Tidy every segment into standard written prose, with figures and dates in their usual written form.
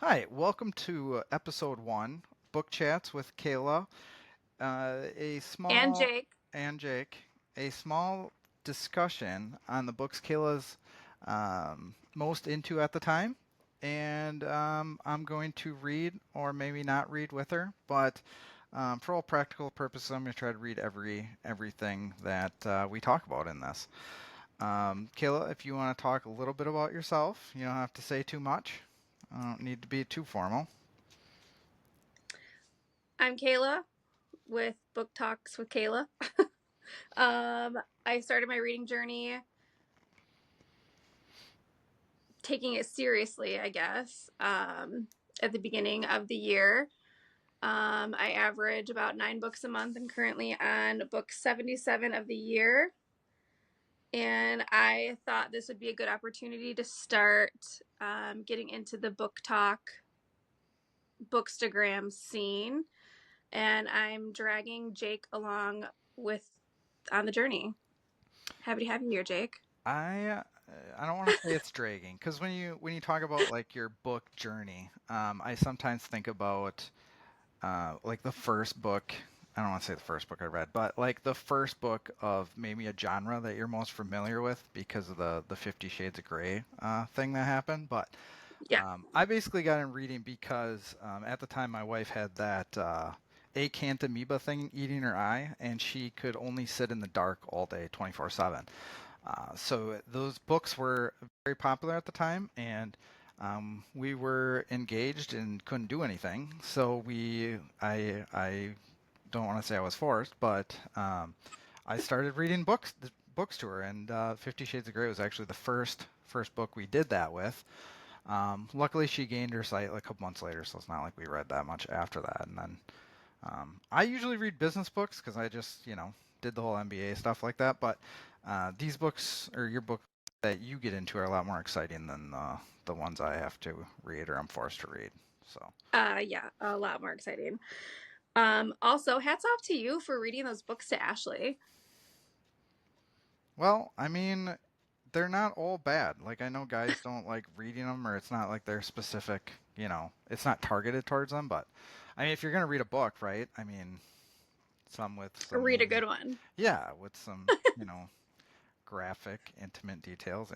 Hi, welcome to episode one, Book Chats with Cayla. A And small, Jake. and Jake, a small discussion on the books Kayla's most into at the time. And I'm going to read or maybe not read with her, but for all practical purposes, I'm going to try to read everything that we talk about in this. Kayla, if you want to talk a little bit about yourself, you don't have to say too much. I don't need to be too formal. I'm Cayla with Book Talks with Cayla. I started my reading journey taking it seriously, I guess, at the beginning of the year. I average about 9 books a month. I'm currently on book 77 of the year. And I thought this would be a good opportunity to start getting into the book talk, bookstagram scene. And I'm dragging Jake along with on the journey. Happy to have you here, Jake. I I don't want to say it's dragging because when you talk about like your book journey, I sometimes think about like the first book. I don't want to say the first book I read, but like the first book of maybe a genre that you're most familiar with because of the 50 Shades of Grey thing that happened. But Yeah. I basically got in reading because at the time my wife had that acant amoeba thing eating her eye, and she could only sit in the dark all day, 24/7. So those books were very popular at the time, and we were engaged and couldn't do anything. So I don't want to say I was forced, but I started reading books to her, and Fifty Shades of Grey was actually the first book we did that with. Luckily, she gained her sight like a couple months later, so it's not like we read that much after that. And then I usually read business books because I just, did the whole MBA stuff like that. But these books or your book that you get into are a lot more exciting than the ones I have to read or I'm forced to read. So, Yeah, a lot more exciting. Also, hats off to you for reading those books to Ashley. well, I mean, they're not all bad. Like I know guys don't like reading them, or it's not like they're specific. It's not targeted towards them. But I mean, if you're gonna read a book, right? I mean, some with some Read a maybe, good one. yeah, with some, graphic, intimate details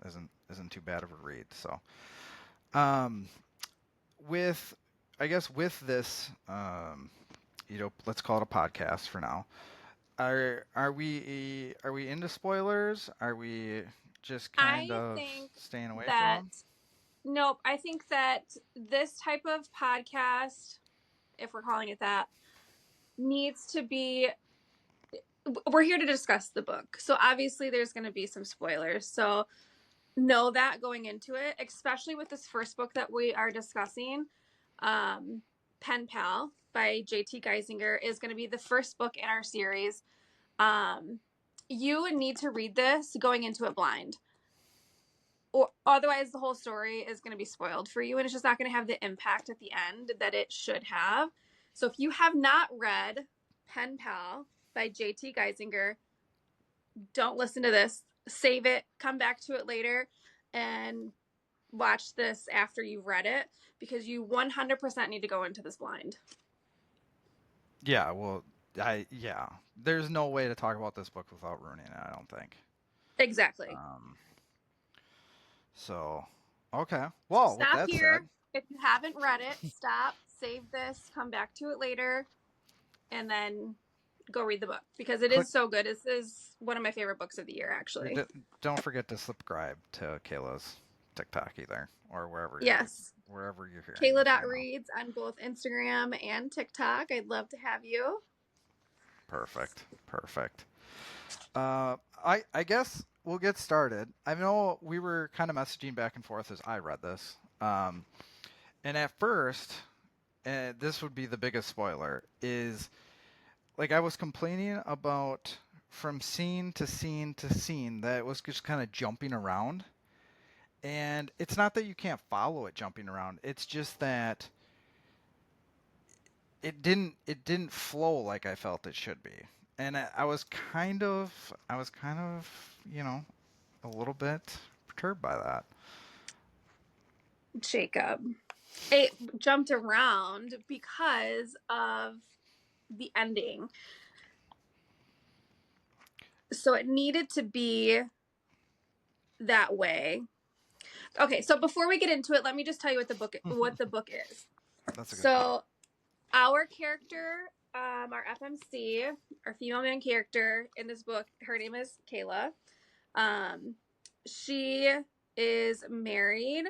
isn't too bad of a read. So, um, with I guess with this, let's call it a podcast for now. Are we into spoilers? Are we just kind I of think staying away from that, them? nope, I think that this type of podcast, if we're calling it that, needs to be. We're here to discuss the book. So obviously, there's going to be some spoilers. So know that going into it, especially with this first book that we are discussing, um, Pen Pal by J.T. Geissinger is going to be the first book in our series. Um, you need to read this going into it blind, or otherwise the whole story is going to be spoiled for you, and it's just not going to have the impact at the end that it should have. So if you have not read Pen Pal by J.T. Geissinger, don't listen to this. Save it, come back to it later, and watch this after you've read it, because you 100% need to go into this blind. Yeah, well, yeah. There's no way to talk about this book without ruining it. I don't think. Exactly. Um, so, okay. So Well, with stop that said, here. If you haven't read it, stop, save this, come back to it later, and then go read the book, because it click is so good. This is one of my favorite books of the year, or actually. don't forget to subscribe to Kayla's TikTok either, or Yes. wherever you're hearing this right now. Kayla.reads on both Instagram and TikTok. I'd love to have you. Perfect. Perfect. I guess we'll get started. I know we were kind of messaging back and forth as I read this. And at first, and this would be the biggest spoiler, is like I was complaining about from scene to scene to scene that it was just kind of jumping around. And it's not that you can't follow it jumping around. It's just that it didn't flow like I felt it should be. And I was kind of, a little bit perturbed by that. Jacob. it jumped around because of the ending. So it needed to be that way. Okay, so before we get into it, let me just tell you what the book is. That's a good call. So our character, our FMC, our female main character in this book, her name is Cayla. Um, she is married,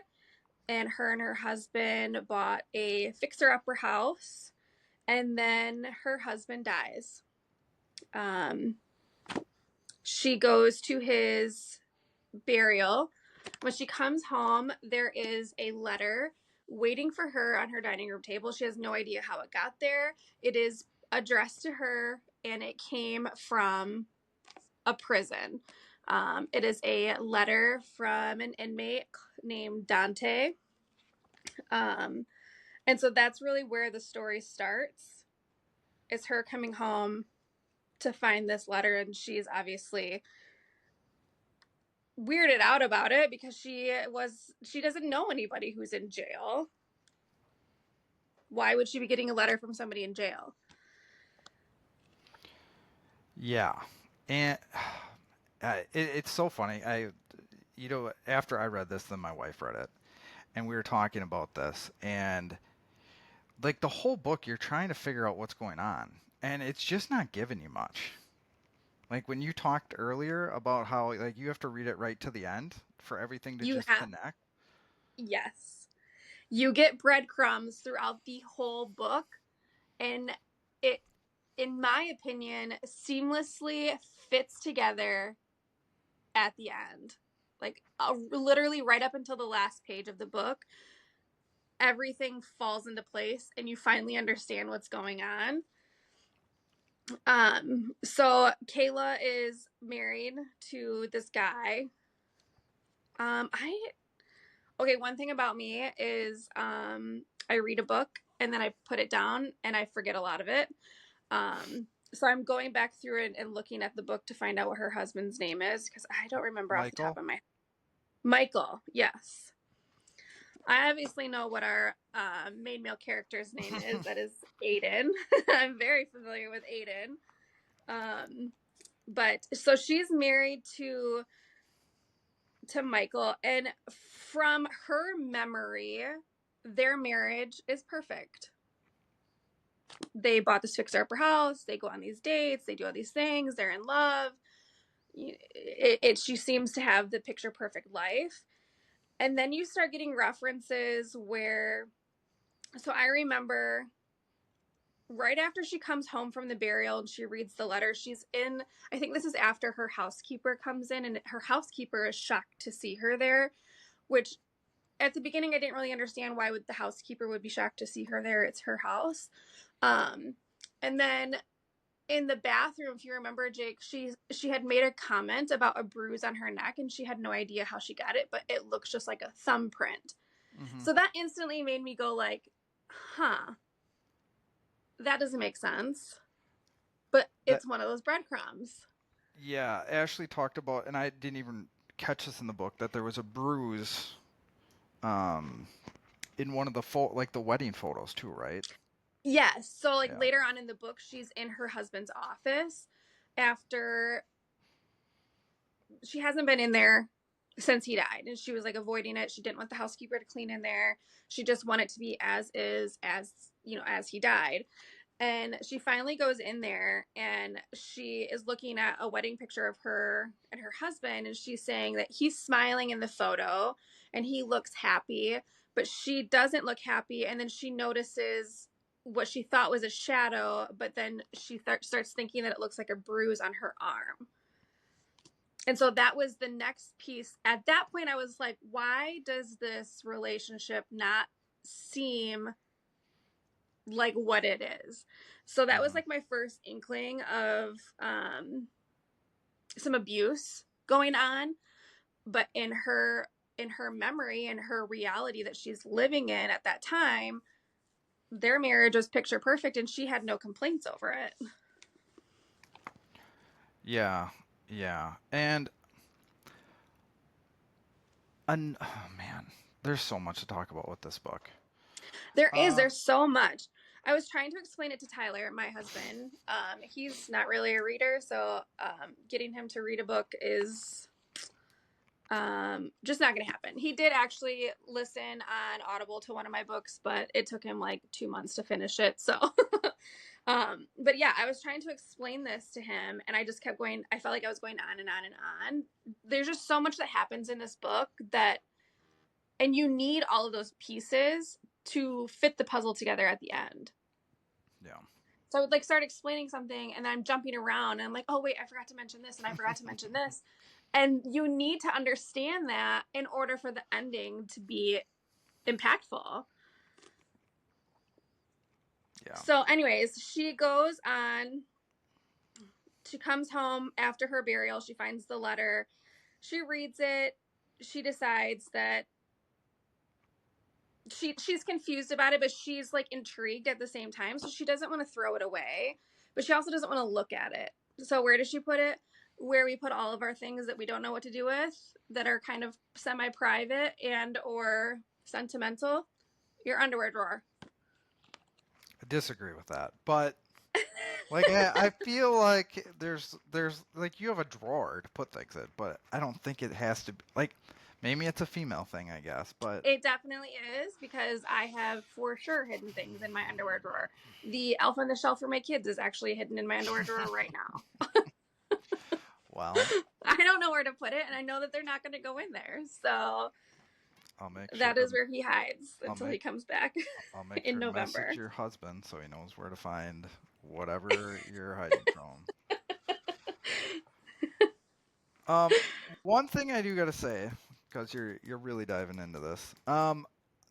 and her husband bought a fixer-upper house, and then her husband dies. Um, she goes to his burial. When she comes home, there is a letter waiting for her on her dining room table. She has no idea how it got there. It is addressed to her, and it came from a prison. It is a letter from an inmate named Dante. Um, and so that's really where the story starts. It's her coming home to find this letter, and she's obviously weirded out about it because she doesn't know anybody who's in jail. Why would she be getting a letter from somebody in jail? Yeah, and it's so funny. After I read this, then my wife read it, and we were talking about this, and like the whole book, you're trying to figure out what's going on, and it's just not giving you much. Like when you talked earlier about how like you have to read it right to the end for everything to You just have, connect. yes, you get breadcrumbs throughout the whole book, and it, in my opinion, seamlessly fits together at the end. Like literally right up until the last page of the book, everything falls into place and you finally understand what's going on. So Cayla is married to this guy. I okay, one thing about me is I read a book and then I put it down and I forget a lot of it. So I'm going back through it and looking at the book to find out what her husband's name is because I don't remember off the top Michael? of my head. Michael, yes. I obviously know what our main male character's name is. That is Aiden. I'm very familiar with Aiden. Um, but so she's married to Michael, and from her memory, their marriage is perfect. They bought this fixer upper house. They go on these dates. They do all these things. They're in love. She seems to have the picture perfect life. And then you start getting references where, so I remember right after she comes home from the burial and she reads the letter, she's in, I think this is after her housekeeper comes in, and her housekeeper is shocked to see her there, which at the beginning I didn't really understand why would the housekeeper would be shocked to see her there. It's her house. Um, and then in the bathroom, if you remember, Jake, she had made a comment about a bruise on her neck, and she had no idea how she got it, but it looks just like a thumbprint. Hmm. So that instantly made me go like, huh, that doesn't make sense. But That it's one of those breadcrumbs. Yeah, Ashley talked about, and I didn't even catch this in the book that there was a bruise, um, in one of the like the wedding photos too, right? Yes. So like Yeah. later on in the book, she's in her husband's office after she hasn't been in there since he died, and she was like avoiding it. She didn't want the housekeeper to clean in there. She just wanted to be as is, as you know, as he died. And she finally goes in there and she is looking at a wedding picture of her and her husband, and she's saying that he's smiling in the photo and he looks happy, but she doesn't look happy. And then she notices what she thought was a shadow, but then she starts thinking that it looks like a bruise on her arm. And so that was the next piece. At that point, I was like, why does this relationship not seem like what it is? So that was Hmm. like my first inkling of some abuse going on, but in her memory and her reality that she's living in at that time, their marriage was picture perfect and she had no complaints over it. Yeah, yeah, oh man, there's so much to talk about with this book. There's so much. I was trying to explain it to Tyler, my husband. He's not really a reader, so getting him to read a book is just not going to happen. He did actually listen on Audible to one of my books, but it took him like 2 months to finish it. So, but yeah, I was trying to explain this to him, and I just kept going. I felt like I was going on and on and on. There's just so much that happens in this book and you need all of those pieces to fit the puzzle together at the end. Yeah. So I would like start explaining something and then I'm jumping around and I'm like, oh wait, I forgot to mention this and I forgot to mention this. And you need to understand that in order for the ending to be impactful. Yeah. So anyways, she comes home after her burial. She finds the letter. She reads it. She decides that she's confused about it, but she's like intrigued at the same time. So she doesn't want to throw it away, but she also doesn't want to look at it. So where does she put it? Where we put all of our things that we don't know what to do with, that are kind of semi-private and or sentimental. Your underwear drawer. I disagree with that, but like I feel like there's like you have a drawer to put things in, but I don't think it has to be like maybe it's a female thing, I guess, but It definitely is, because I have for sure hidden things in my underwear drawer. The elf on the shelf for my kids is actually hidden in my underwear drawer right now. well, I don't know where to put it, and I know that they're not going to go in there. So I'll make sure that is where he hides I'll until make he comes back I'll make in sure to message November. your husband so he knows where to find whatever you're hiding from. Um, one thing I do gotta say, because you're really diving into this.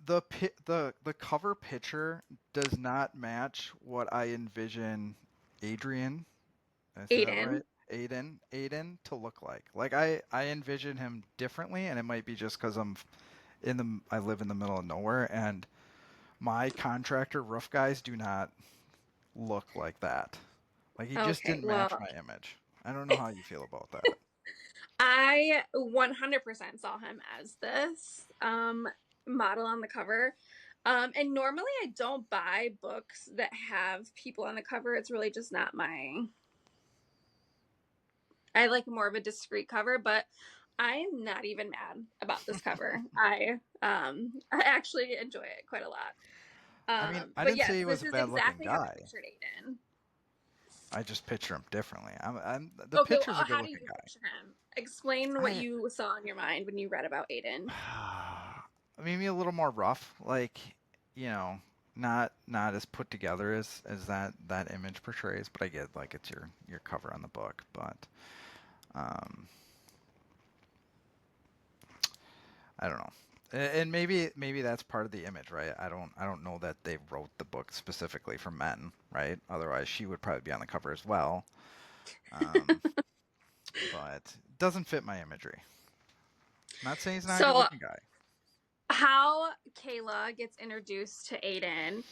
The cover picture does not match what I envision Adrian. Did I say that right? Aiden. Aiden to look like. Like I envision him differently, and it might be just because I live in the middle of nowhere, and my contractor roof guys do not look like that. Like he just Okay, didn't match well, my image. I don't know how you feel about that. I 100% saw him as this model on the cover. And normally I don't buy books that have people on the cover. It's really just not my. I like more of a discreet cover, but I am not even mad about this cover. I actually enjoy it quite a lot. I mean, I But didn't say yes, he was this a is bad looking exactly how I guy. pictured Aiden. I just picture him differently. The Okay, well, picture's a good how do looking you guy. picture him? Explain what I you saw in your mind when you read about Aiden. maybe a little more rough, like not as put together as that image portrays. But I get like it's your cover on the book, but um, I don't know. And maybe that's part of the image, right? I don't know that they wrote the book specifically for men, right? Otherwise, she would probably be on the cover as well. Um, but doesn't fit my imagery. Not saying he's not a good So, looking guy. how Cayla gets introduced to Aiden,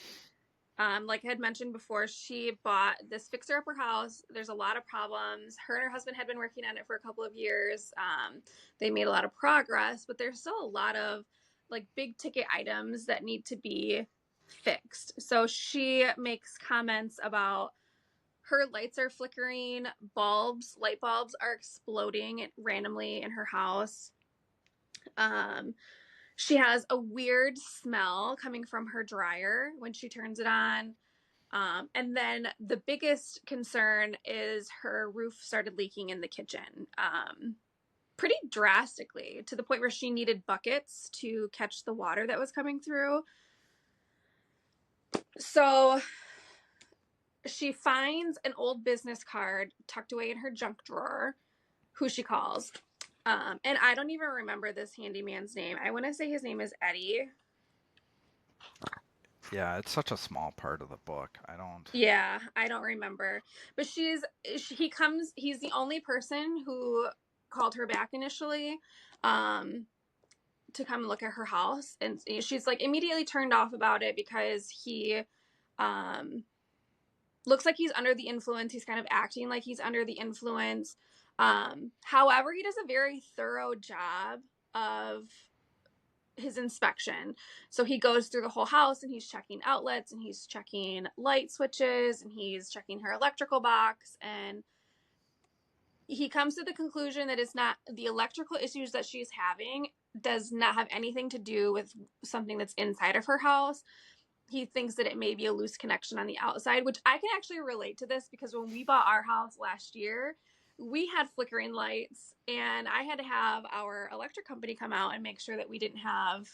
like I had mentioned before, she bought this fixer upper house. There's a lot of problems. Her and her husband had been working on it for a couple of years. They made a lot of progress, but there's still a lot of like big ticket items that need to be fixed. So she makes comments about her lights are flickering, light bulbs are exploding randomly in her house. Um, she has a weird smell coming from her dryer when she turns it on. And then the biggest concern is her roof started leaking in the kitchen pretty drastically, to the point where she needed buckets to catch the water that was coming through. So she finds an old business card tucked away in her junk drawer, who she calls. And I don't even remember this handyman's name. I want to say his name is Eddie. Yeah, it's such a small part of the book. I don't. Yeah, I don't remember. But he's the only person who called her back initially to come and look at her house. And she's like immediately turned off about it because he um, looks like he's under the influence. He's kind of acting like he's under the influence. However, he does a very thorough job of his inspection. So he goes through the whole house and he's checking outlets and he's checking light switches and he's checking her electrical box, and he comes to the conclusion that it's not the electrical issues that she's having does not have anything to do with something that's inside of her house. He thinks that it may be a loose connection on the outside, which I can actually relate to this because when we bought our house last year, we had flickering lights and I had to have our electric company come out and make sure that we didn't have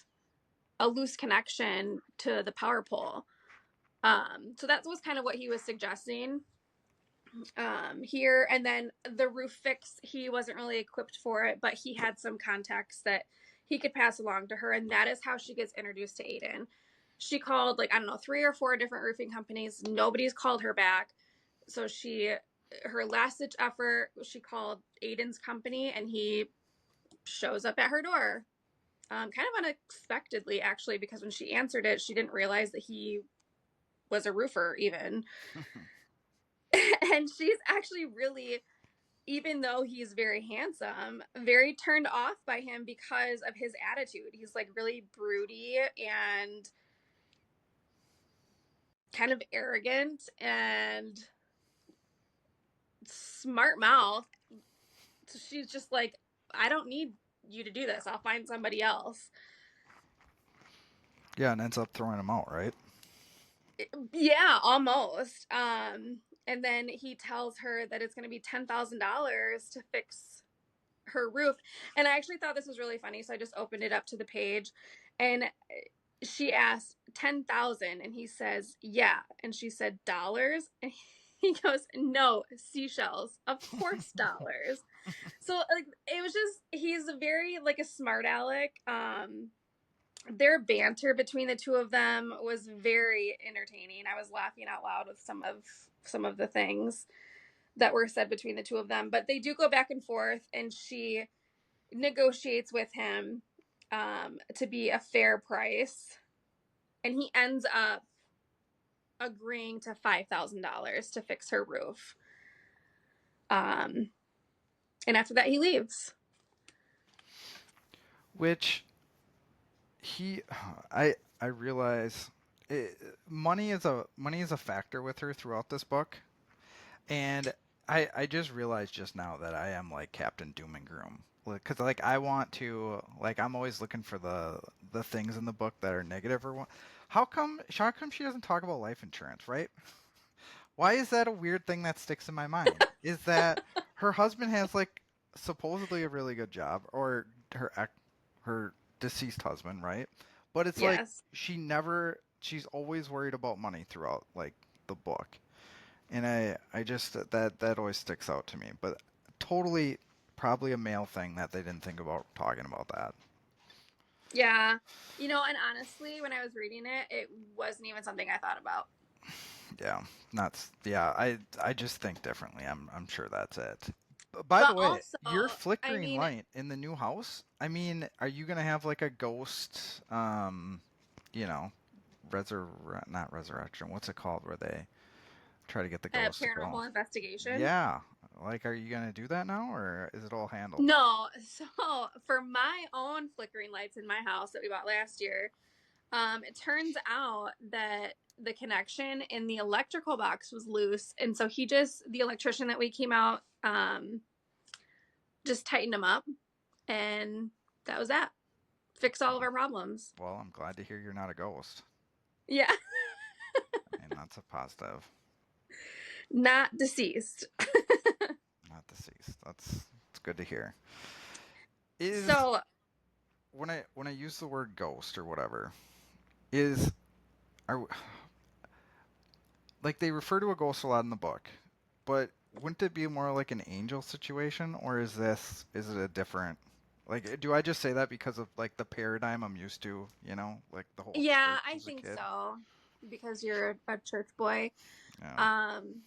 a loose connection to the power pole. So that was kind of what he was suggesting here. And then the roof fix, he wasn't really equipped for it, but he had some contacts that he could pass along to her, and that is how she gets introduced to Aiden. She called, like, I don't know, 3 or 4 different roofing companies. Nobody's called her back. So her last ditch effort, she called Aiden's company, and he shows up at her door. Kind of unexpectedly, actually, because when she answered it, she didn't realize that he was a roofer even. And she's actually really, even though he's very handsome, very turned off by him because of his attitude. He's like really broody and kind of arrogant and smart mouth. So she's just like, I don't need you to do this. I'll find somebody else. Yeah, and ends up throwing him out, right? Yeah, almost. And then he tells her that it's going to be $10,000 to fix her roof. And I actually thought this was really funny, so I just opened it up to the page, and she asked 10,000, and he says, "Yeah." And she said, "Dollars?" And he goes, "No, seashells. Of course, dollars." So like it was just, he's very like a smart aleck. Their banter between the two of them was very entertaining. I was laughing out loud with some of the things that were said between the two of them, but they do go back and forth, and she negotiates with him to be a fair price, and he ends up agreeing to $5,000 to fix her roof. And after that, he leaves. Which he, I realize, money is a factor with her throughout this book, and I just realized just now that I am like Captain Doom and Gloom. Because like I want to, like, I'm always looking for the things in the book that are negative or what. How come she doesn't talk about life insurance, right? Why is that a weird thing that sticks in my mind? Is that her husband has like supposedly a really good job, or her deceased husband, right? But it's like Yes. she's always worried about money throughout like the book. And I just that always sticks out to me. But totally probably a male thing that they didn't think about talking about that. Yeah. And honestly, when I was reading it, it wasn't even something I thought about. Yeah, not yeah. I just think differently. I'm sure that's it. By the But way, also, your I flickering mean, light in the new house. I mean, are you gonna have like a ghost? You know, not resurrection. What's it called? Where they try to get the a ghosts to go? paranormal investigation. Yeah. Like, are you gonna do that now, or is it all handled? No, so for my own flickering lights in my house that we bought last year, it turns out that the connection in the electrical box was loose, and so the electrician that we came out, just tightened them up, and that was that. Fixed all of our problems. Well, I'm glad to hear you're not a ghost. Yeah, I mean, that's a positive. not deceased. Not deceased. That's good to hear. Is So when I use the word ghost or whatever, is are like they refer to a ghost a lot in the book, but wouldn't it be more like an angel situation, or is it a different? Like, do I just say that because of like the paradigm I'm used to? Like the whole yeah, church I as a think kid. so because you're a church boy. Yeah. Um,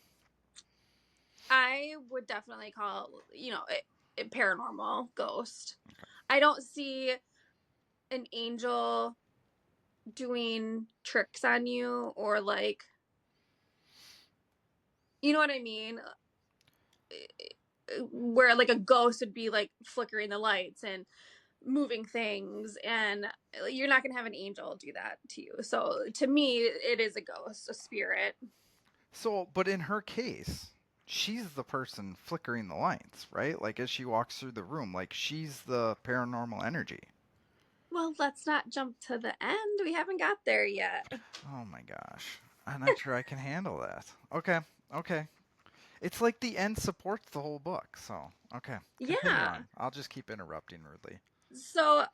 I would definitely call, it paranormal ghost. I don't see an angel doing tricks on you, or like, you know what I mean? Where like a ghost would be like flickering the lights and moving things, and you're not going to have an angel do that to you. So to me, it is a ghost, a spirit. So, but in her case, she's the person flickering the lights, right? Like as she walks through the room, like she's the paranormal energy. Well, let's not jump to the end. We haven't got there yet. Oh my gosh. I'm not sure I can handle that. Okay. Okay. It's like the end supports the whole book. So, okay. Continue Yeah. on. I'll just keep interrupting rudely. So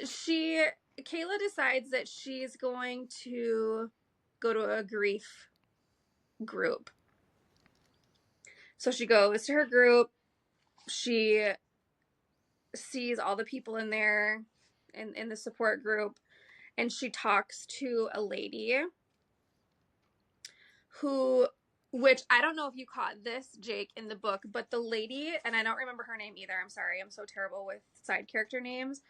she, Cayla decides that she's going to go to a grief group. So she goes to her group. She sees all the people in there in the support group, and she talks to a lady who, which I don't know if you caught this, Jake, in the book, but the lady, and I don't remember her name either. I'm sorry. I'm so terrible with side character names.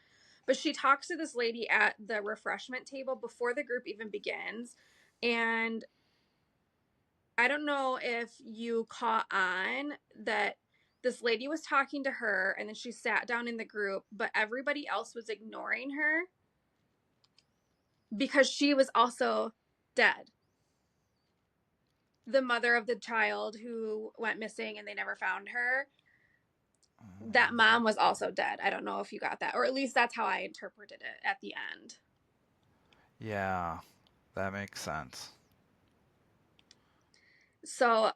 But she talks to this lady at the refreshment table before the group even begins. And I don't know if you caught on that this lady was talking to her, and then she sat down in the group, but everybody else was ignoring her because she was also dead. The mother of the child who went missing and they never found her, that mom was also dead. I don't know if you got that, or at least that's how I interpreted it at the end. Yeah, that makes sense. So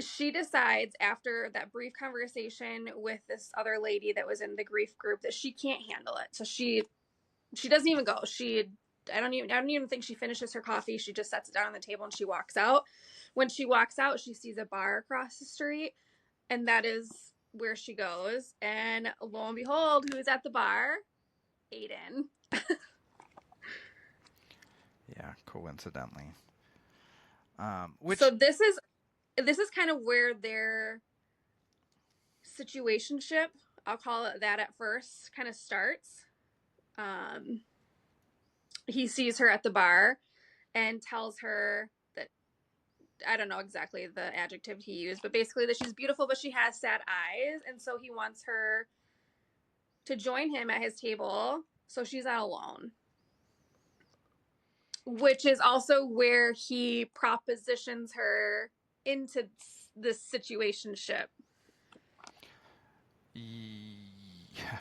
she decides after that brief conversation with this other lady that was in the grief group that she can't handle it. So she doesn't even go. I don't even think she finishes her coffee. She just sets it down on the table and she walks out. When she walks out, she sees a bar across the street, and that is where she goes. And lo and behold, who's at the bar? Aiden. Yeah, coincidentally. So Which, this is kind of where their situationship, I'll call it that at first, kind of starts. Um, he sees her at the bar and tells her that, I don't know exactly the adjective he used, but basically that she's beautiful, but she has sad eyes. And so he wants her to join him at his table so she's not alone. Which is also where he propositions her into this situationship. yeah,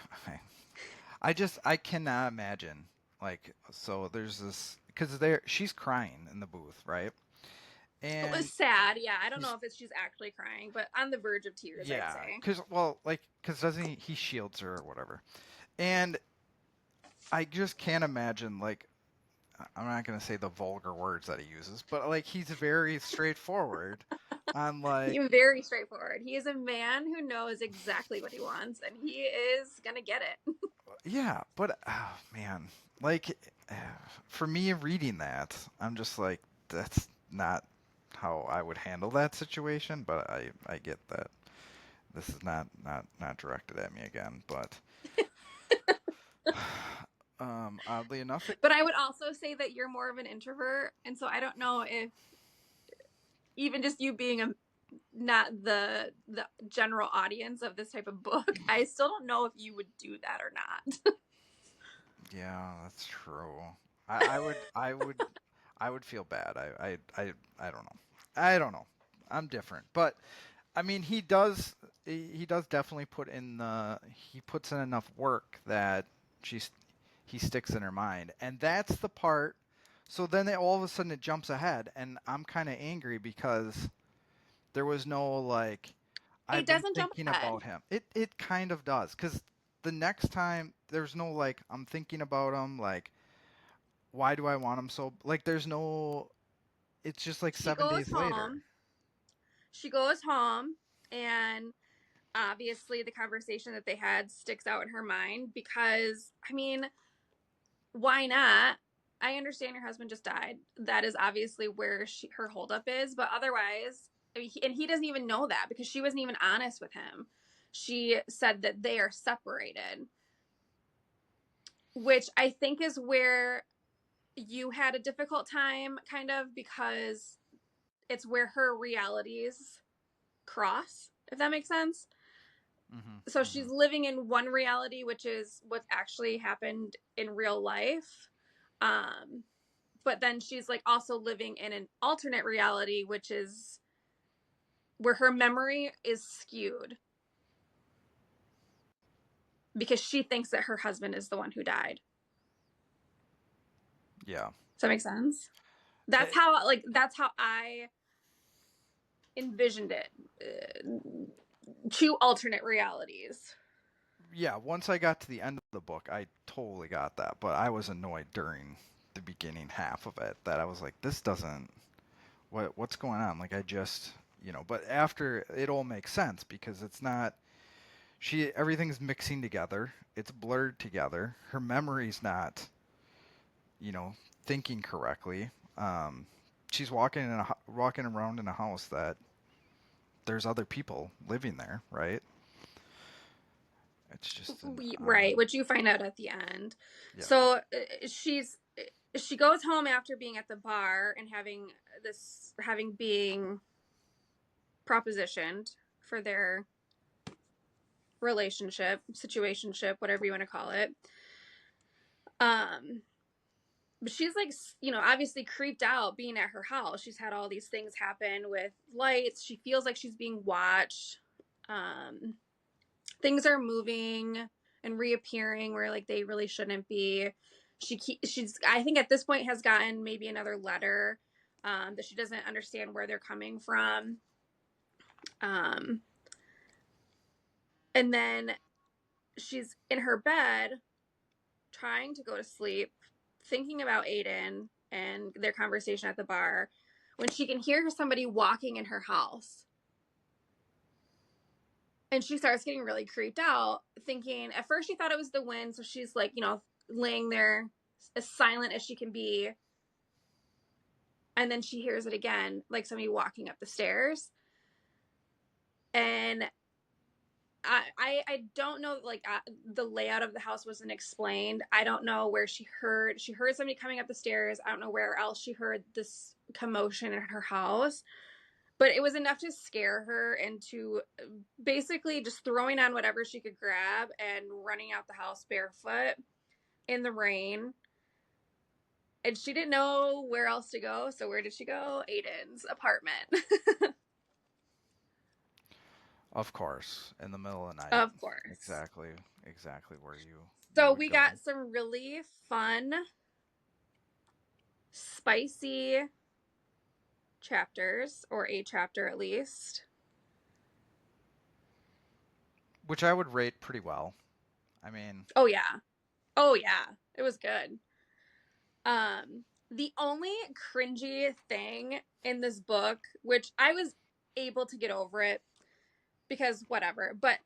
I cannot imagine. Like, so there's this, because she's crying in the booth, right? It was And sad, yeah. I don't he's, know if she's actually crying, but on the verge of tears, I'd yeah, say. because, well, like, because doesn't he shields her or whatever. And I just can't imagine, like, I'm not gonna say the vulgar words that he uses, but like he's very straightforward on like, He's very straightforward. He is a man who knows exactly what he wants, and he is gonna get it. yeah, but oh man, like for me reading that, I'm just like that's not how I would handle that situation, but I get that this is not directed at me again, but oddly enough, But I would also say that you're more of an introvert, and so I don't know if even just you being a not the general audience of this type of book, I still don't know if you would do that or not. yeah, that's true. I would feel bad. I don't know. I don't know. I'm different, but I mean, he does definitely he puts in enough work that she's he sticks in her mind, and that's the part. So then all of a sudden it jumps ahead, and I'm kind of angry because there was no like It I've been doesn't jump thinking ahead. about him. It kind of does because the next time there's no like I'm thinking about him, like why do I want him so, like there's no, it's just like She seven goes days later. home. She goes home, and obviously the conversation that they had sticks out in her mind because, I mean, why not? I understand your husband just died. That is obviously where her holdup is, but otherwise, I mean, and he doesn't even know that because she wasn't even honest with him. She said that they are separated, which I think is where you had a difficult time, kind of, because it's where her realities cross, if that makes sense. So she's living in one reality, which is what actually happened in real life. But then she's like also living in an alternate reality, which is where her memory is skewed because she thinks that her husband is the one who died. Yeah. Does that make sense? That's how I envisioned it. Two alternate realities. Yeah, once I got to the end of the book, I totally got that, but I was annoyed during the beginning half of it that I was like, this doesn't what's going on? Like I just, but after it all makes sense because it's not everything's mixing together. It's blurred together. Her memory's not, you know, thinking correctly. Um, she's walking around in a house that there's other people living there, right? It's just an Right, which you find out at the end. yeah. So she goes home after being at the bar and having being propositioned for their relationship, situationship, whatever you want to call it. But she's like, obviously creeped out being at her house. She's had all these things happen with lights. She feels like she's being watched. Things are moving and reappearing where like they really shouldn't be. She's I think at this point has gotten maybe another letter that she doesn't understand where they're coming from. And then she's in her bed trying to go to sleep, thinking about Aiden and their conversation at the bar when she can hear somebody walking in her house. And she starts getting really creeped out, thinking at first she thought it was the wind. So she's like, laying there as silent as she can be. And then she hears it again, like somebody walking up the stairs. And I don't know, like the layout of the house wasn't explained. I don't know where she heard somebody coming up the stairs. I don't know where else she heard this commotion in her house, but it was enough to scare her into basically just throwing on whatever she could grab and running out the house barefoot in the rain. And she didn't know where else to go. So where did she go? Aiden's apartment. Of course, in the middle of the night. Of course. Exactly where you So would we go. got some really fun, spicy chapters, or a chapter at least. Which I would rate pretty well. I mean, Oh yeah. Oh yeah. It was good. The only cringy thing in this book, which I was able to get over it because whatever, but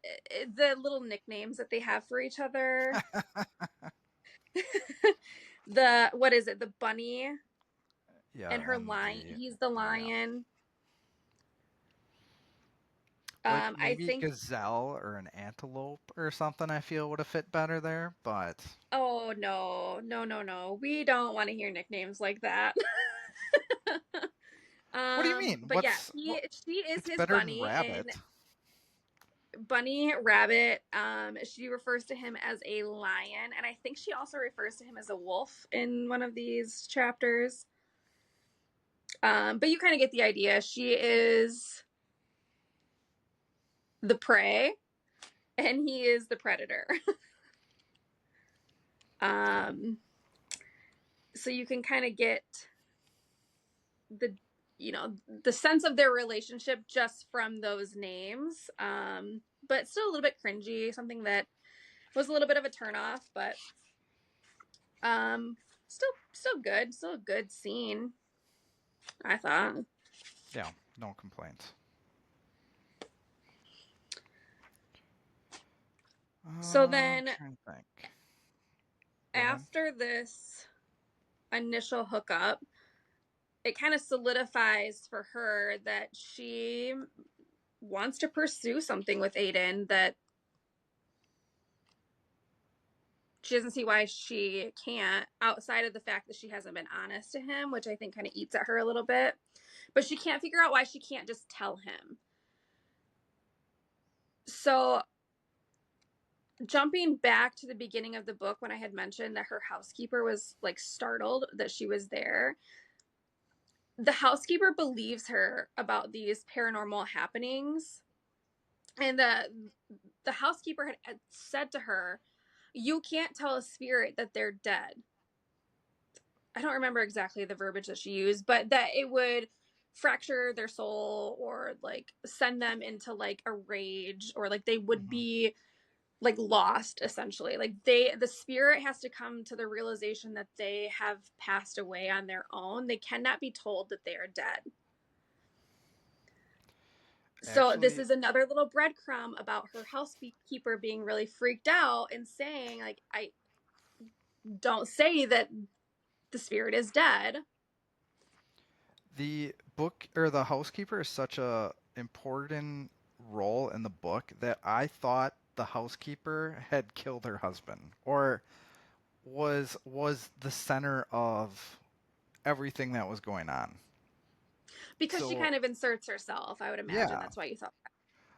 the little nicknames that they have for each other. What is it? The bunny yeah, and her and lion. the He's the yeah. lion. Like I maybe think. gazelle or an antelope or something I feel would have fit better there, but Oh no, no, no, no. We don't want to hear nicknames like that. what do you mean? But yeah, she is It's his better than bunny and rabbit. Bunny Rabbit. She refers to him as a lion, and I think she also refers to him as a wolf in one of these chapters. But you kind of get the idea. She is the prey, and he is the predator. um, so you can kind of get the the sense of their relationship just from those names. But still a little bit cringy, something that was a little bit of a turnoff, but still good, still a good scene, I thought. Yeah, no complaints. So I'm then trying to think. Go ahead. after this initial hookup, it kind of solidifies for her that she wants to pursue something with Aiden, that she doesn't see why she can't, outside of the fact that she hasn't been honest to him, which I think kind of eats at her a little bit. But she can't figure out why she can't just tell him. So jumping back to the beginning of the book when I had mentioned that her housekeeper was like startled that she was there, the housekeeper believes her about these paranormal happenings. And the housekeeper had said to her, "You can't tell a spirit that they're dead." I don't remember exactly the verbiage that she used, but that it would fracture their soul or like send them into like a rage, or like they would Hmm. be like lost essentially. Like the spirit has to come to the realization that they have passed away on their own. They cannot be told that they are dead. So this Actually, is another little breadcrumb about her housekeeper being really freaked out and saying like, I don't say that the spirit is dead. the book or the housekeeper is such a important role in the book that I thought the housekeeper had killed her husband or was the center of everything that was going on. Because she So kind of inserts herself, I would imagine yeah, that's why you thought that.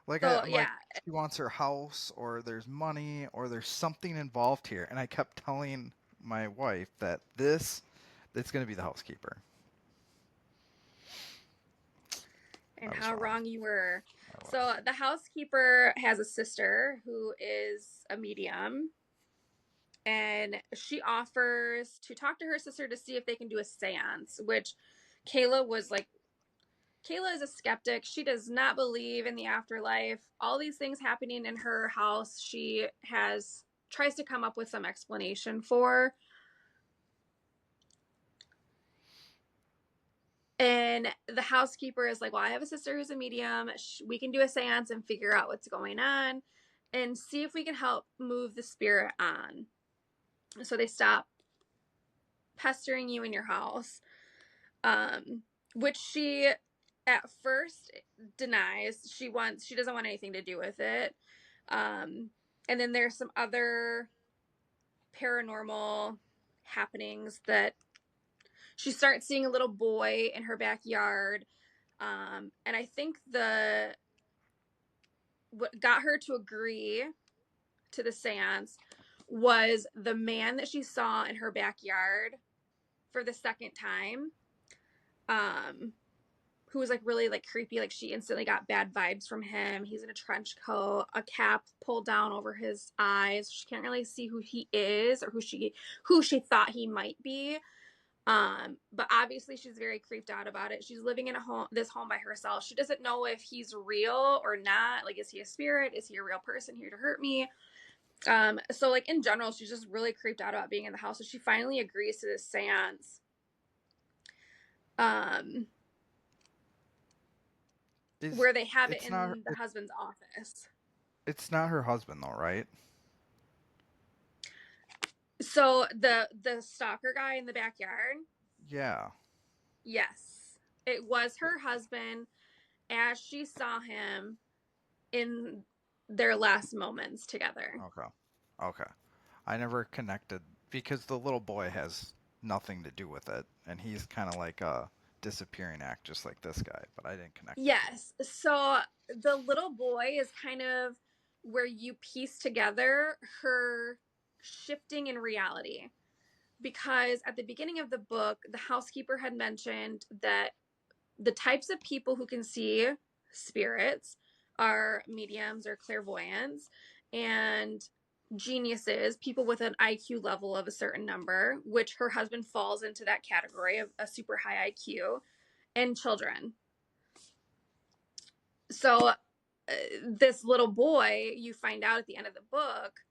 like So I'm like yeah. she wants her house or there's money or there's something involved here, and I kept telling my wife that it's going to be the housekeeper. And I was how wrong. wrong you were. I So was. the housekeeper has a sister who is a medium, and she offers to talk to her sister to see if they can do a seance, which Cayla was like, Cayla is a skeptic. She does not believe in the afterlife. All these things happening in her house, she has tries to come up with some explanation for. And the housekeeper is like, "Well, I have a sister who's a medium. We can do a seance and figure out what's going on and see if we can help move the spirit on." So they stop pestering you in your house, um, which she at first denies. She doesn't want anything to do with it. Um, and then there's some other paranormal happenings that she starts seeing a little boy in her backyard. And I think what got her to agree to the seance was the man that she saw in her backyard for the second time, um, who was like really like creepy. Like she instantly got bad vibes from him. He's in a trench coat, a cap pulled down over his eyes. She can't really see who he is or who she thought he might be. But obviously she's very creeped out about it. She's living in this home by herself. She doesn't know if he's real or not. Like, is he a spirit? Is he a real person here to hurt me? So like in general, she's just really creeped out about being in the house. So she finally agrees to this seance. Um, Is where they have it it's not in the husband's office. it's not her husband though, right? So the stalker guy in the backyard, Yeah. yes, it was her husband as she saw him in their last moments together. Okay. Okay. I never connected because the little boy has nothing to do with it, and he's kind of like a disappearing act, just like this guy. But I didn't connect the two. Yes. So the little boy is kind of where you piece together her shifting in reality. Because at the beginning of the book, the housekeeper had mentioned that the types of people who can see spirits are mediums or clairvoyants, and geniuses, people with an IQ level of a certain number, which her husband falls into that category of a super high IQ, and children. So this little boy, you find out at the end of the book,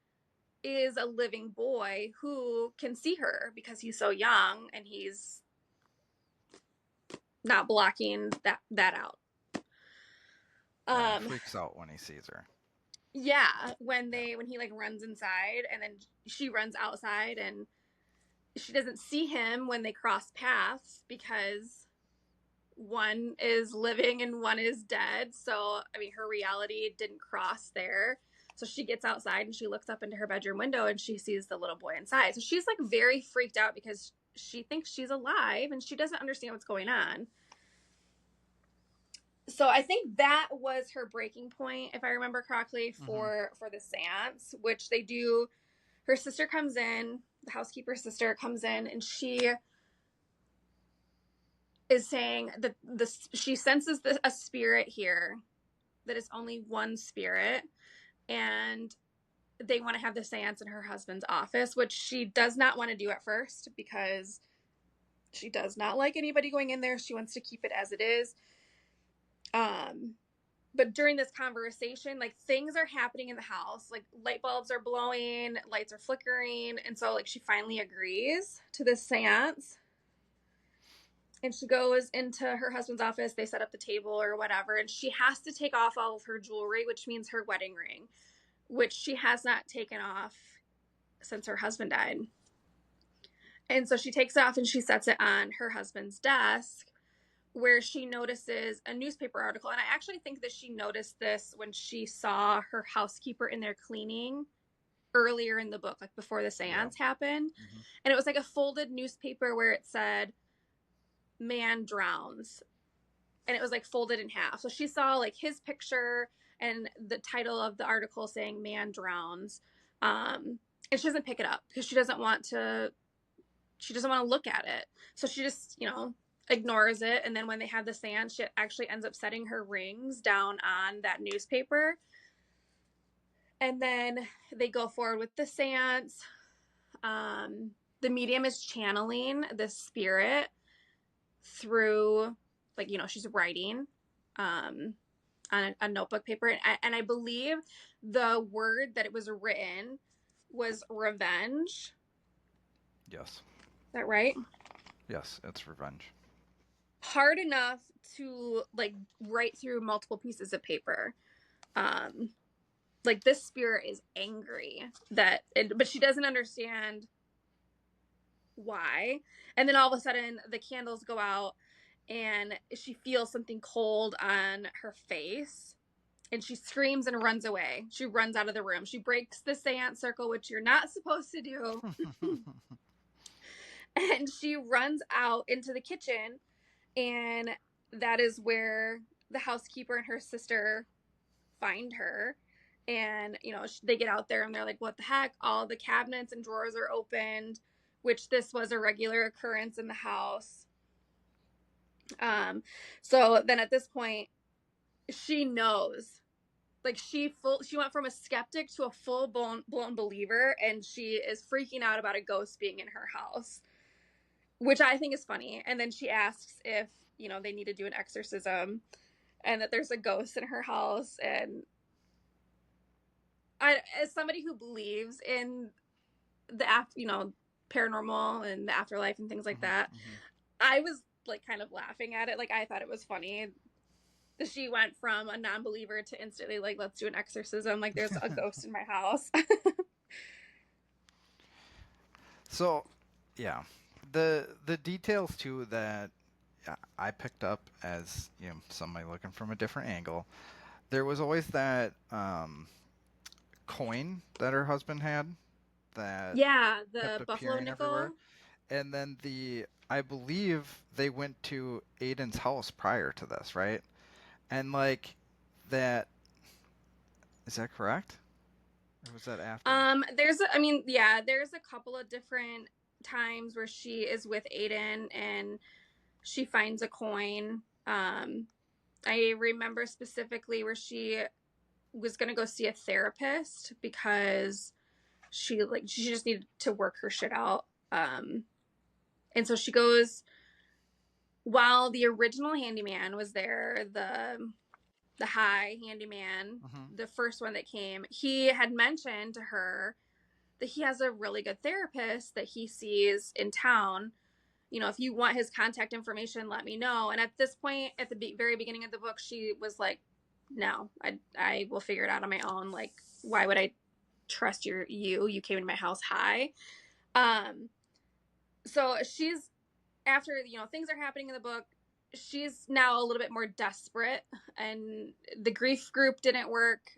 is a living boy who can see her because he's so young and he's not blocking that out. Yeah, he Um, freaks out when he sees her. yeah, when Yeah. he like runs inside and then she runs outside, and she doesn't see him when they cross paths because one is living and one is dead. So, I mean, her reality didn't cross there. So she gets outside and she looks up into her bedroom window and she sees the little boy inside. So she's like very freaked out because she thinks she's alive and she doesn't understand what's going on. So I think that was her breaking point, if I remember correctly, Mm-hmm. for the seance, which they do. Her sister comes in, the housekeeper's sister comes in, and she is saying that she senses a spirit here, that it's only one spirit, and they want to have the seance in her husband's office, which she does not want to do at first because she does not like anybody going in there. She wants to keep it as it is. But during this conversation, like, things are happening in the house, like light bulbs are blowing, lights are flickering, and so like she finally agrees to this seance. And she goes into her husband's office. They set up the table or whatever, and she has to take off all of her jewelry, which means her wedding ring, which she has not taken off since her husband died. And so she takes it off and she sets it on her husband's desk, where she notices a newspaper article. And I actually think that she noticed this when she saw her housekeeper in there cleaning earlier in the book, like before the Yeah. seance happened. Mm-hmm. And it was like a folded newspaper where it said, "Man drowns." And it was like folded in half. So she saw like his picture and the title of the article saying "Man drowns." And she doesn't pick it up because she doesn't want to look at it. So she just, ignores it. And then when they have the seance, she actually ends up setting her rings down on that newspaper. And then they go forward with the seance. The medium is channeling the spirit through, like, she's writing on a notebook paper. And I believe the word that it was written was revenge. Yes. Is that right? Yes, it's revenge. Hard enough to like write through multiple pieces of paper. Like, this spirit is angry but she doesn't understand why. And then all of a sudden the candles go out and she feels something cold on her face, and she screams and runs away. She runs out of the room. She breaks the seance circle, which you're not supposed to do. And she runs out into the kitchen, and that is where the housekeeper and her sister find her. And they get out there and they're like, what the heck, all the cabinets and drawers are opened, which this was a regular occurrence in the house. So then at this point she knows, like, she went from a skeptic to a full blown believer, and she is freaking out about a ghost being in her house, which I think is funny. And then she asks if they need to do an exorcism, and that there's a ghost in her house. And as somebody who believes in the paranormal and the afterlife and things like Mm-hmm. that, Mm-hmm. I was like kind of laughing at it. Like, I thought it was funny that she went from a non-believer to instantly like, let's do an exorcism, like there's a ghost in my house. So, yeah, the details too that I picked up as somebody looking from a different angle. There was always that coin that her husband had that Yeah, kept the buffalo appearing everywhere, nickel. and then I believe they went to Aiden's house prior to this, right? And like that, is that correct? Or was that after? There's a couple of different times where she is with Aiden and she finds a coin. I remember specifically where she was going to go see a therapist because she just needed to work her shit out. And so she goes, while the original handyman was there, the high handyman, Mm-hmm. the first one that came, he had mentioned to her that he has a really good therapist that he sees in town. If you want his contact information, let me know. And at this point, at the very beginning of the book, she was like, no, I will figure it out on my own. Like, why would I trust you came into my house high? So she's, after things are happening in the book, she's now a little bit more desperate, and the grief group didn't work,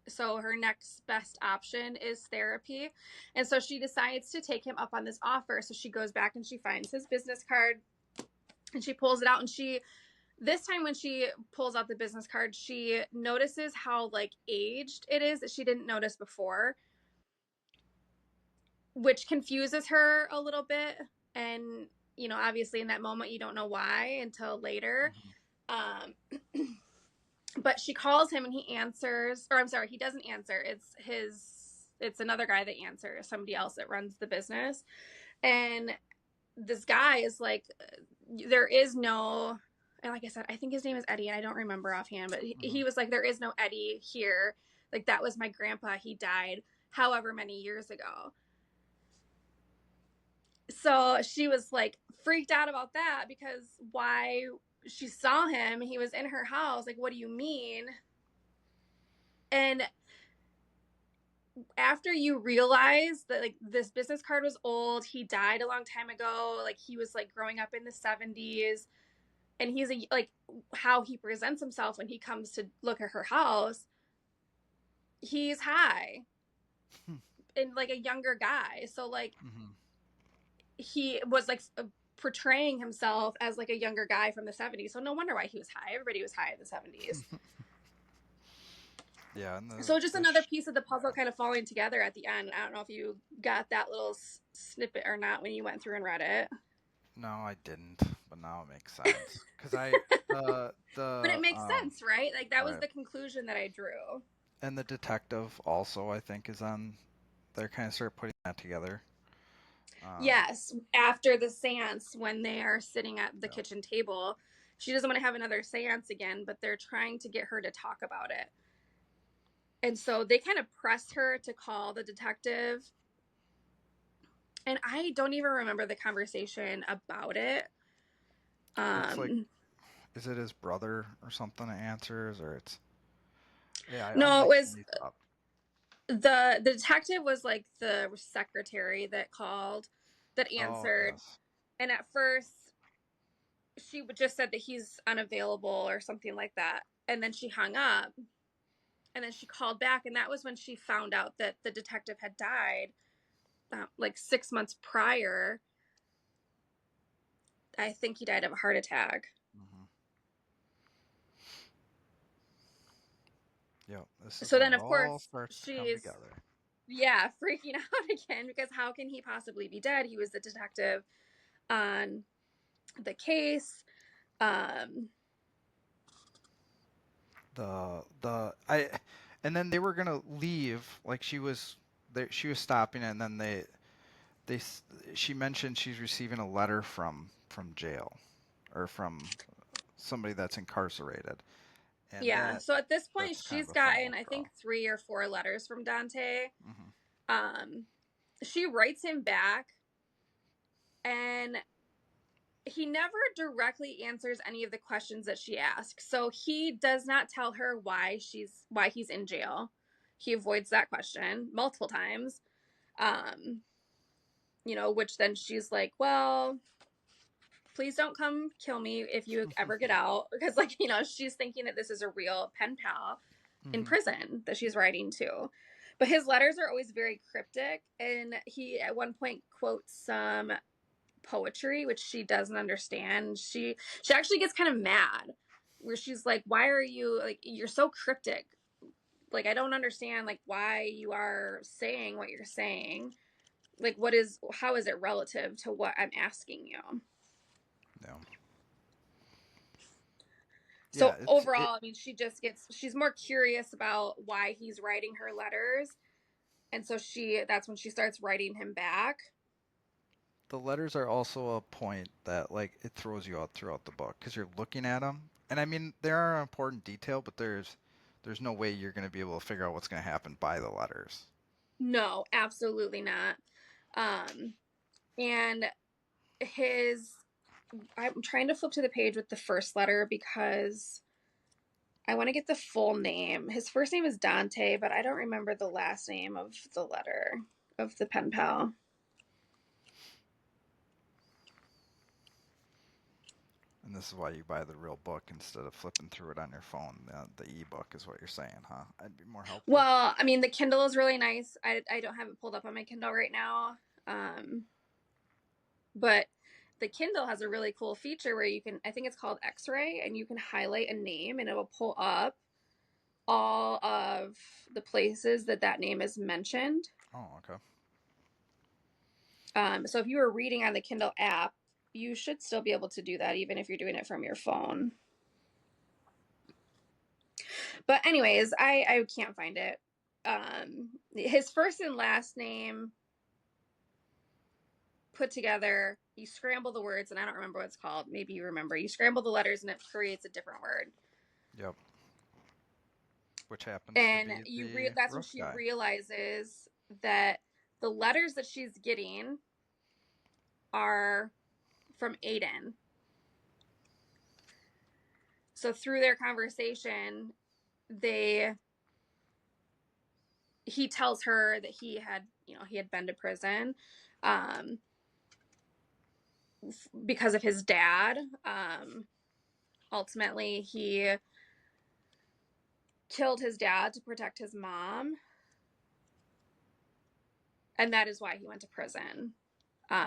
so her next best option is therapy. And so she decides to take him up on this offer. So she goes back and she finds his business card and she pulls it out, and she This time when she pulls out the business card, she notices how like aged it is that she didn't notice before, which confuses her a little bit. And, you know, obviously in that moment, you don't know why until later. Hmm. Um, but she calls him and he answers, or I'm sorry, he doesn't answer. It's another guy that answers, somebody else that runs the business. And this guy is like, there is no, and like I said, I think his name is Eddie, and I don't remember offhand, but Hmm. he was like, there is no Eddie here. Like, that was my grandpa. He died however many years ago. So she was like freaked out about that because why she saw him, he was in her house. Like, what do you mean? And after you realize that like this business card was old, he died a long time ago, like he was like growing up in the 70s, and he's a, like how he presents himself when he comes to look at her house, he's high and like a younger guy. So like Hmm. he was like portraying himself as like a younger guy from the 70s. So no wonder why he was high. Everybody was high in the 70s. Yeah, and So just another piece of the puzzle kind of falling together at the end. I don't know if you got that little snippet or not when you went through and read it. no, I didn't, but now it makes sense because I But it the makes sense, right? Like that was right, the conclusion that I drew. and the detective also I think is on. They're kind of start putting that together. Um, Yes, after the seance, when they are sitting at the yeah. kitchen table, she doesn't want to have another seance again, but they're trying to get her to talk about it. And so they kind of press her to call the detective. And I don't even remember the conversation about it. It's like, Um, is it his brother or something that answers, or it's yeah, I'm no, it mixing was these up. the detective was like the secretary that called, that Oh answered. yes. And at first, she just said that he's unavailable or something like that. And then she hung up. And then she called back, and that was when she found out that the detective had died like 6 months prior. I think he died of a heart attack. Hmm. Yep. This is So when then, it of all course, starts to come she's, together. yeah, freaking out again because how can he possibly be dead? He was the detective on the case. Um, And then they were gonna leave. Like she was there, she was stopping, and then they she mentioned she's receiving a letter from jail or from somebody that's incarcerated, and yeah. So at this point, that's kind of she's a gotten, fumble I draw. think, 3 or 4 letters from Dante. Hmm. Um, she writes him back, and he never directly answers any of the questions that she asks. So he does not tell her why he's in jail. He avoids that question multiple times. Um, which then she's like, well, please don't come kill me if you ever get out. Because, like, she's thinking that this is a real pen pal in Hmm. prison that she's writing to. But his letters are always very cryptic. And he, at one point, quotes some poetry, which she doesn't understand. She actually gets kind of mad where she's like, why are you, like, you're so cryptic. Like, I don't understand, like, why you are saying what you're saying. Like, how is it relative to what I'm asking you? Yeah. Yeah. So overall, I mean, she's more curious about why he's writing her letters. And so that's when she starts writing him back. The letters are also a point that like it throws you out throughout the book because you're looking at them, and I mean there are important detail, but there's no way you're going to be able to figure out what's going to happen by the letters. No, absolutely not. Um, and his I'm trying to flip to the page with the first letter because I want to get the full name. His first name is Dante, but I don't remember the last name of the letter of the pen pal. And this is why you buy the real book instead of flipping through it on your phone. The ebook is what you're saying, huh? I'd be more helpful. Well, I mean, the Kindle is really nice. I don't have it pulled up on my Kindle right now. But the Kindle has a really cool feature where you can, I think it's called X-ray, and you can highlight a name and it will pull up all of the places that that name is mentioned. Oh, okay. So if you were reading on the Kindle app, you should still be able to do that even if you're doing it from your phone. But anyways, I can't find it. His first and last name put together, you scramble the words, and I don't remember what it's called. Maybe you remember. You scramble the letters and it creates a different word. Yep. Which happens to And be the that's when rough she guy. realizes that the letters that she's getting are from Aiden. So through their conversation, he tells her that he had been to prison because of his dad. Ultimately, he killed his dad to protect his mom, and that is why he went to prison.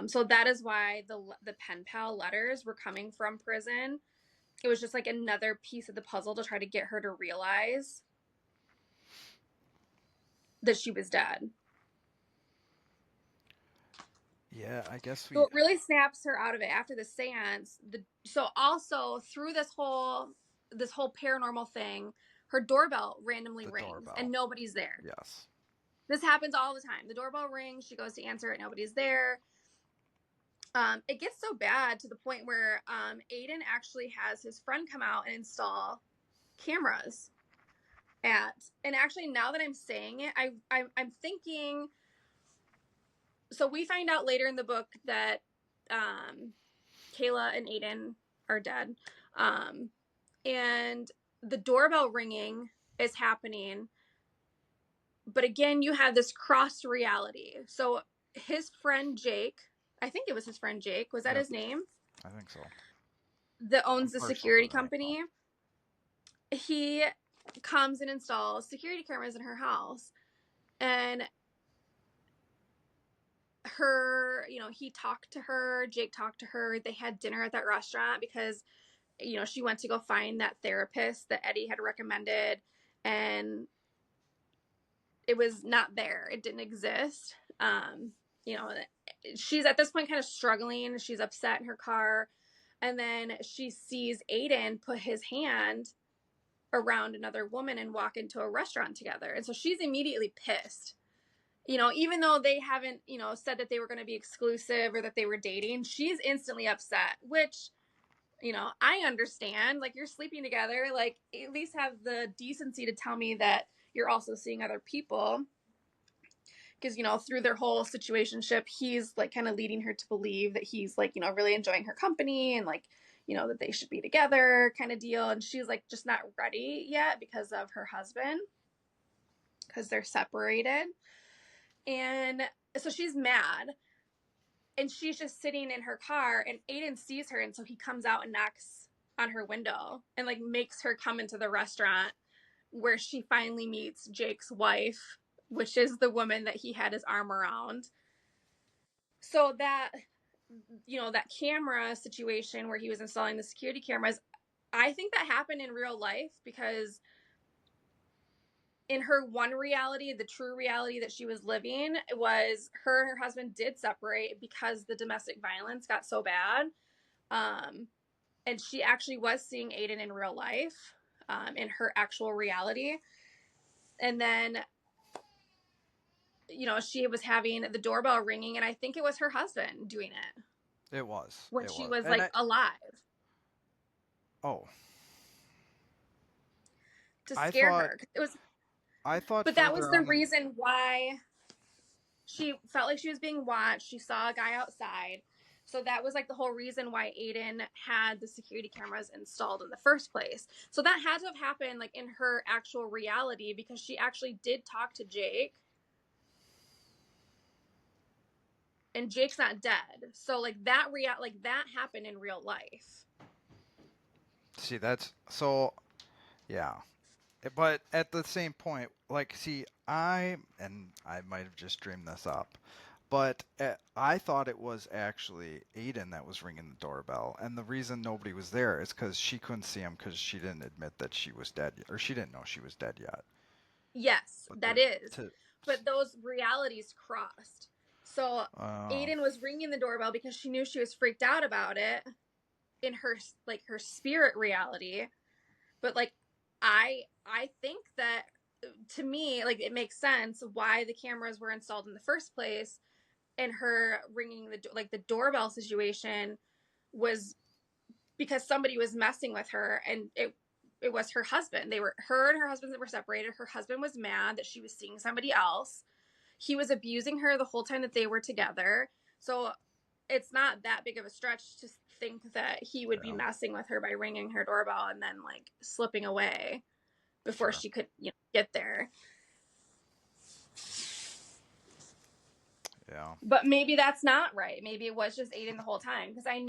So that is why the pen pal letters were coming from prison. It was just like another piece of the puzzle to try to get her to realize that she was dead. Yeah, I guess So we it really snaps her out of it after the seance. So also through this whole paranormal thing, her doorbell randomly the rings doorbell. and nobody's there. Yes. This happens all the time. The doorbell rings, she goes to answer it, nobody's there. It gets so bad to the point where Aiden actually has his friend come out and install cameras and actually now that I'm saying it, I'm thinking. So we find out later in the book that Cayla and Aiden are dead. And the doorbell ringing is happening. But again, you have this cross reality. So his friend Jake, I think it was his friend Jake, was that Yep. his name? I think so. That I'm owns the partial to security that, but company. He comes and installs security cameras in her house. And he talked to her, Jake talked to her. They had dinner at that restaurant because she went to go find that therapist that Eddie had recommended, and it was not there. It didn't exist. You know, she's at this point kind of struggling. She's upset in her car. And then she sees Aiden put his hand around another woman and walk into a restaurant together. And so she's immediately pissed. Even though they haven't, said that they were going to be exclusive or that they were dating, she's instantly upset, which I understand. Like, you're sleeping together, like, at least have the decency to tell me that you're also seeing other people. Because, through their whole situationship, he's like kind of leading her to believe that he's like, really enjoying her company and like, that they should be together kind of deal. And she's like just not ready yet because of her husband, because they're separated. And so she's mad and she's just sitting in her car and Aiden sees her. And so he comes out and knocks on her window and like makes her come into the restaurant where she finally meets Jake's wife, which is the woman that he had his arm around. So that camera situation where he was installing the security cameras, I think that happened in real life because in her one reality, the true reality that she was living was her and her husband did separate because the domestic violence got so bad. And she actually was seeing Aiden in real life, in her actual reality. And then, she was having the doorbell ringing, and I think it was her husband doing it it was. when It she was. was And like I alive oh, to I scare thought her. It was, I thought but that further was the on in reason why she felt like she was being watched. She saw a guy outside. So that was like the whole reason why Aiden had the security cameras installed in the first place. So that had to have happened like in her actual reality because she actually did talk to Jake. And Jake's not dead. So like that happened in real life. see that's so yeah. But at the same point, like, see, I might have just dreamed this up. But I thought it was actually Aiden that was ringing the doorbell, and the reason nobody was there is because she couldn't see him because she didn't admit that she was dead, or she didn't know she was dead yet. Yes, But that the is. to But those realities crossed. So Oh, Aiden was ringing the doorbell because she knew she was freaked out about it in her like her spirit reality. But like I think that to me like it makes sense why the cameras were installed in the first place, and her ringing the like the doorbell situation was because somebody was messing with her, and it was her husband. They were her and her husband that were separated. Her husband was mad that she was seeing somebody else. He was abusing her the whole time that they were together. So it's not that big of a stretch to think that he would be yeah, messing with her by ringing her doorbell and then like slipping away before sure, she could, get there. yeah, But maybe that's not right. Maybe it was just Aiden the whole time, because I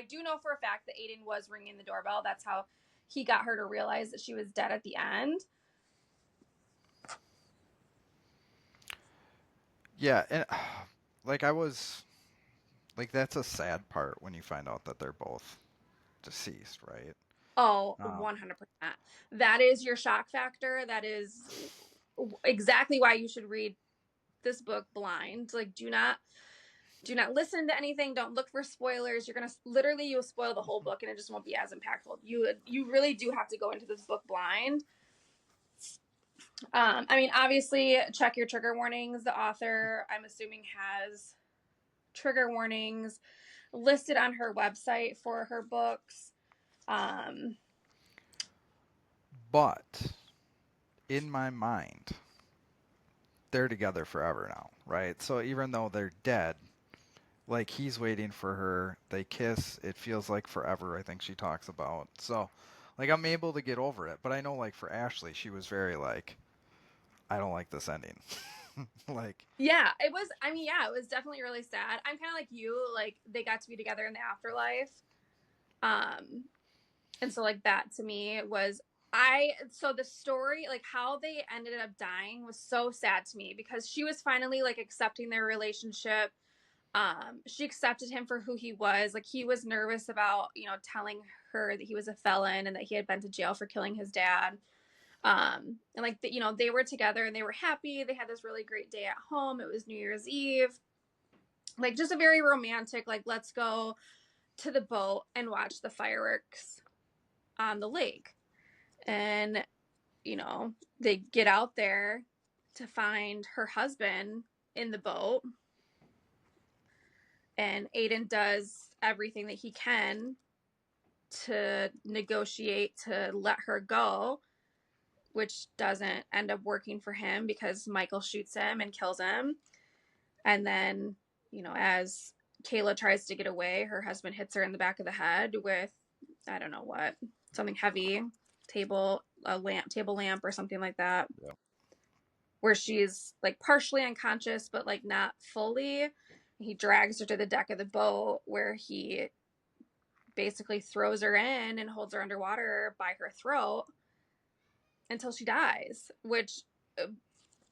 do know for a fact that Aiden was ringing the doorbell. That's how he got her to realize that she was dead at the end. yeah, and like I was like that's a sad part when you find out that they're both deceased, right? Oh, Um, 100%. That is your shock factor. That is exactly why you should read this book blind. Like do not listen to anything. Don't look for spoilers. You're going to literally you'll spoil the whole book and it just won't be as impactful. You really do have to go into this book blind. I mean, obviously, check your trigger warnings. The author, I'm assuming, has trigger warnings listed on her website for her books. Um, but in my mind, they're together forever now, right? So even though they're dead, like he's waiting for her, they kiss, it feels like forever, I think she talks about. So, like I'm able to get over it, but I know like for Ashley, she was very like, I don't like this ending. Like, yeah, it was. I mean, yeah, it was definitely really sad. I'm kind of like you. Like they got to be together in the afterlife. Um, and so like that to me was so the story like how they ended up dying was so sad to me because she was finally like accepting their relationship. She accepted him for who he was. Like he was nervous about telling her that he was a felon and that he had been to jail for killing his dad. And like they were together and they were happy. They had this really great day at home. It was New Year's Eve. Like just a very romantic, like let's go to the boat and watch the fireworks on the lake. And they get out there to find her husband in the boat, and Aiden does everything that he can to negotiate to let her go, which doesn't end up working for him because Michael shoots him and kills him. And then, as Cayla tries to get away, her husband hits her in the back of the head with, I don't know what, something heavy, table lamp or something like that, yeah. where she's like partially unconscious, but like not fully. He drags her to the deck of the boat where he basically throws her in and holds her underwater by her throat until she dies, which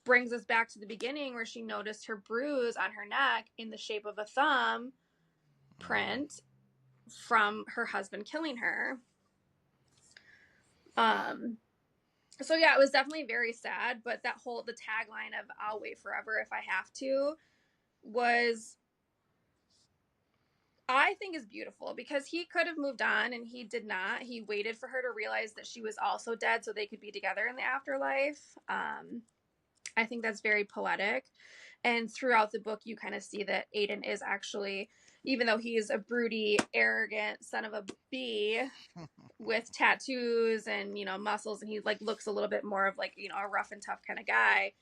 brings us back to the beginning where she noticed her bruise on her neck in the shape of a thumb Mm, print from her husband killing her. Um, so yeah, it was definitely very sad, but the tagline of "I'll wait forever if I have to" was, I think, is beautiful because he could have moved on and he did not. He waited for her to realize that she was also dead so they could be together in the afterlife. I think that's very poetic. And throughout the book, you kind of see that Aiden is actually, even though he is a broody, arrogant son of a bee with tattoos and muscles, and he like looks a little bit more of like a rough and tough kind of guy,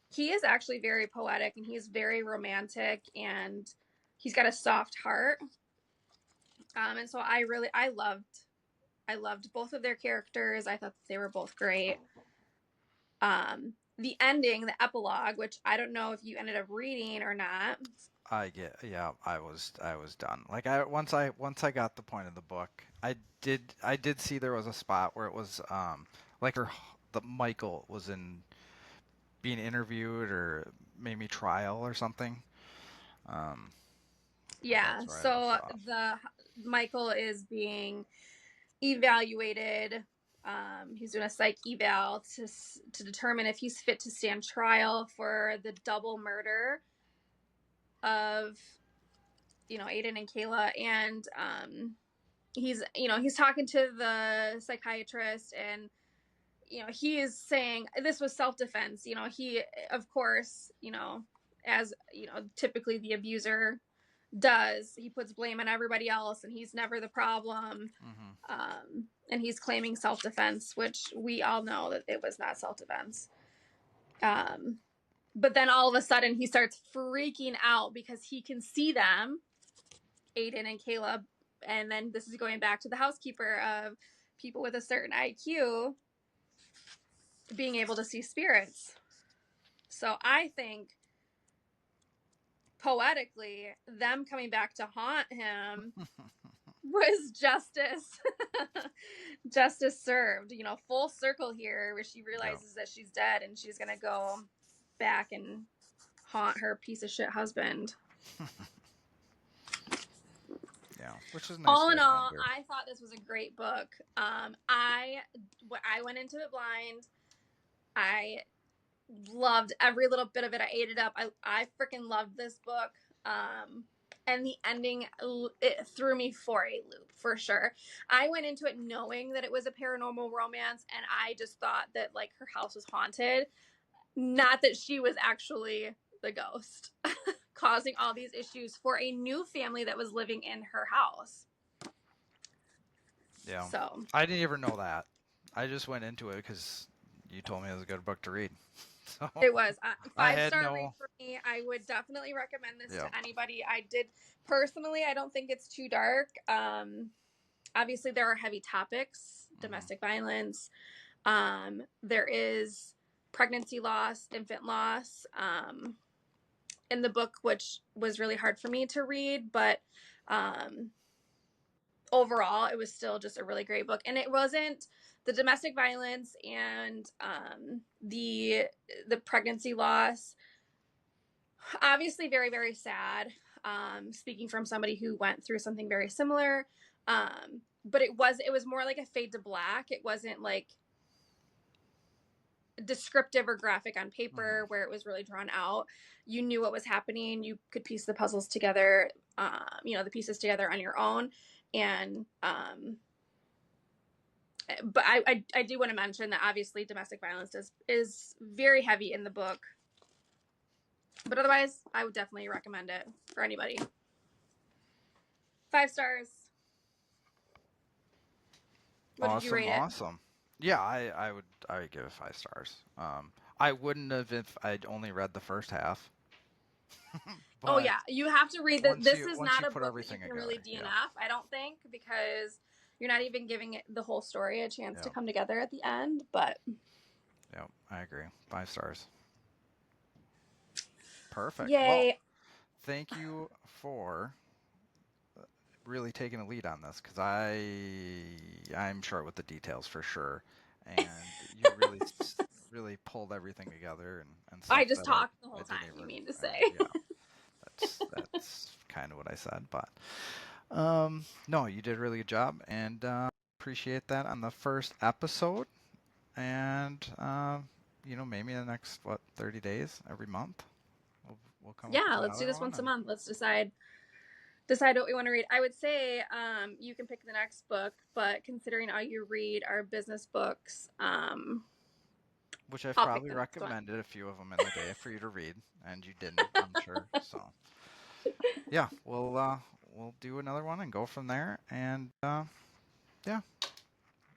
he is actually very poetic and he's very romantic and he's got a soft heart. And so I loved both of their characters. I thought they were both great. The ending, the epilogue, which I don't know if you ended up reading or not. yeah, I was done. Like once I got the point of the book, I did see there was a spot where it was like the Michael was in being interviewed or maybe trial or something. Um, Yeah. that's where I left So off. the Michael is being evaluated. He's doing a psych eval to determine if he's fit to stand trial for the double murder of Aiden and Cayla. And he's talking to the psychiatrist, and he is saying this was self-defense. He, of course, as typically the abuser does, he puts blame on everybody else, and he's never the problem. Mm-hmm. And he's claiming self-defense, which we all know that it was not self-defense. But then all of a sudden he starts freaking out because he can see them, Aiden and Caleb. And then this is going back to the housekeeper of people with a certain IQ being able to see spirits. So I think poetically, them coming back to haunt him was justice. Justice served. Full circle here, where she realizes that she's dead and she's gonna go back and haunt her piece of shit husband. Yeah, which is a nice All way in to end all, her. I thought this was a great book. I went into it blind. I loved every little bit of it. I ate it up. I freaking loved this book. And the ending, it threw me for a loop, for sure. I went into it knowing that it was a paranormal romance, and I just thought that like her house was haunted, not that she was actually the ghost causing all these issues for a new family that was living in her house. Yeah, So I didn't even know that. I just went into it because you told me it was a good book to read. So it was I 5 had star read no. for me. I would definitely recommend this Yeah. to anybody. I did personally. I don't think it's too dark. Obviously, there are heavy topics: Mm-hmm. domestic violence. There is pregnancy loss, infant loss in the book, which was really hard for me to read, but overall it was still just a really great book. And it wasn't the domestic violence and the pregnancy loss, obviously very, very sad, speaking from somebody who went through something very similar. But it was more like a fade to black. It wasn't like descriptive or graphic on paper Mm-hmm. where it was really drawn out. You knew what was happening. You could piece the puzzles together, the pieces together on your own. And but I do want to mention that obviously domestic violence is very heavy in the book, but otherwise I would definitely recommend it for anybody. 5 stars. What did you Awesome, rate it? awesome. Yeah, I would give it 5 stars. I wouldn't have if I'd only read the first half, Oh but yeah, you have to read that. once This you is once not you a put book that you everything can really together, yeah, DNF, I don't think, because you're not even giving it the whole story a chance to yeah, come together at the end. But yeah, I agree. 5 stars. Perfect. Well, yay. thank you for really taking a lead on this because I'm short with the details for sure, and you really pulled everything together and I stuff just that talked the I whole didn't time, even you mean to say. remember. Yeah, that's kind of what I said, but no, you did a really good job, and appreciate that on the first episode, and maybe in the next 30 days, every month, we'll come up with Yeah, let's do another this one, once a and month. Let's decide what we want to read. I would say you can pick the next book, but considering all you read are business books, which I've I'll pick probably the next one. recommended a few of them in the day for you to read, and you didn't, I'm sure. So yeah, we'll do another one and go from there, and yeah,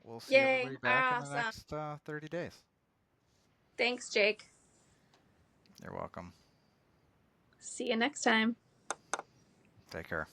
we'll see Yay, everybody back in the awesome. next 30 days. Thanks, Jake. You're welcome. See you next time. Take care.